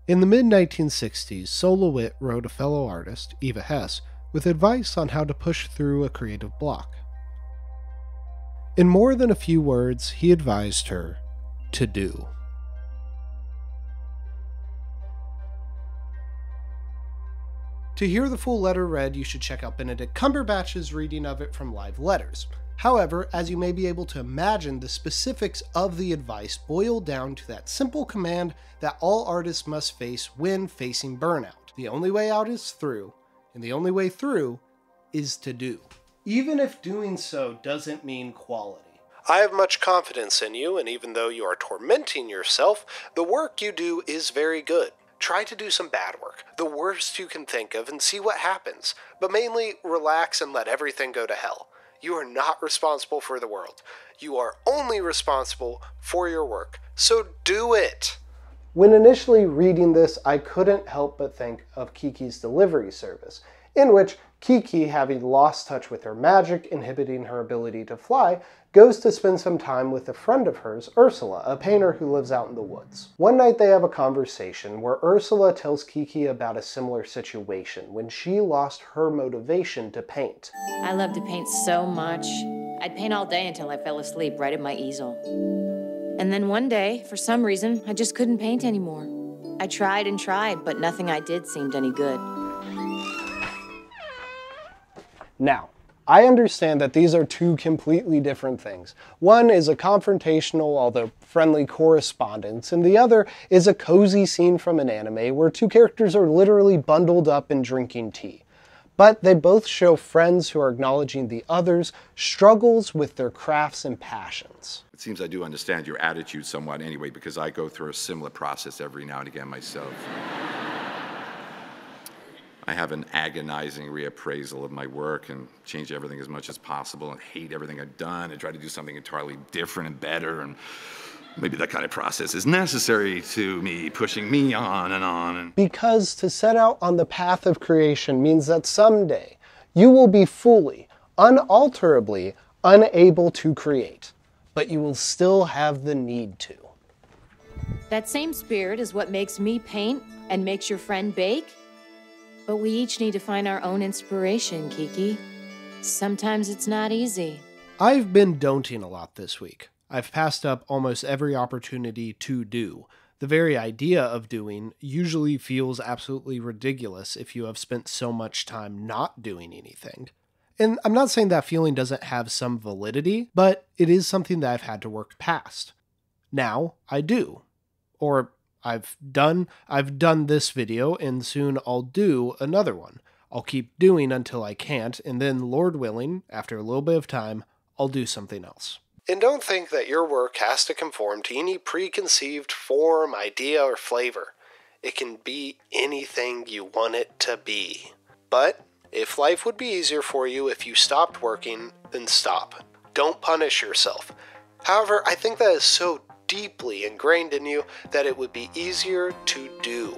In the mid-1960s, Solowit wrote a fellow artist, Eva Hess, with advice on how to push through a creative block. In more than a few words, he advised her to do. To hear the full letter read, you should check out Benedict Cumberbatch's reading of it from Live Letters. However, as you may be able to imagine, the specifics of the advice boil down to that simple command that all artists must face when facing burnout. The only way out is through, and the only way through is to do. Even if doing so doesn't mean quality. I have much confidence in you, and even though you are tormenting yourself, the work you do is very good. Try to do some bad work, the worst you can think of, and see what happens. But mainly, relax and let everything go to hell. You are not responsible for the world. You are only responsible for your work. So do it! When initially reading this, I couldn't help but think of Kiki's delivery service, in which Kiki, having lost touch with her magic inhibiting her ability to fly, goes to spend some time with a friend of hers, Ursula, a painter who lives out in the woods. One night they have a conversation where Ursula tells Kiki about a similar situation when she lost her motivation to paint. I love to paint so much. I'd paint all day until I fell asleep right at my easel. And then one day, for some reason, I just couldn't paint anymore. I tried and tried, but nothing I did seemed any good. Now, I understand that these are two completely different things. One is a confrontational, although friendly correspondence, and the other is a cozy scene from an anime where two characters are literally bundled up and drinking tea. But they both show friends who are acknowledging the other's struggles with their crafts and passions. It seems I do understand your attitude somewhat anyway, because I go through a similar process every now and again myself. I have an agonizing reappraisal of my work and change everything as much as possible and hate everything I've done and try to do something entirely different and better, and maybe that kind of process is necessary to me, pushing me on and on. Because to set out on the path of creation means that someday you will be fully, unalterably unable to create, but you will still have the need to. That same spirit is what makes me paint and makes your friend bake. But we each need to find our own inspiration, Kiki. Sometimes it's not easy. I've been don'ting a lot this week. I've passed up almost every opportunity to do. The very idea of doing usually feels absolutely ridiculous if you have spent so much time not doing anything. And I'm not saying that feeling doesn't have some validity, but it is something that I've had to work past. Now I do. Or I've done this video, and soon I'll do another one. I'll keep doing until I can't, and then, Lord willing, after a little bit of time, I'll do something else. And don't think that your work has to conform to any preconceived form, idea, or flavor. It can be anything you want it to be. But if life would be easier for you if you stopped working, then stop. Don't punish yourself. However, I think that is so deeply ingrained in you that it would be easier to do.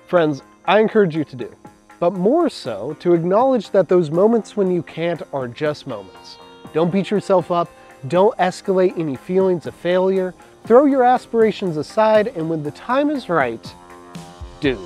Friends, I encourage you to do, but more so to acknowledge that those moments when you can't are just moments. Don't beat yourself up, don't escalate any feelings of failure, throw your aspirations aside, and when the time is right, do.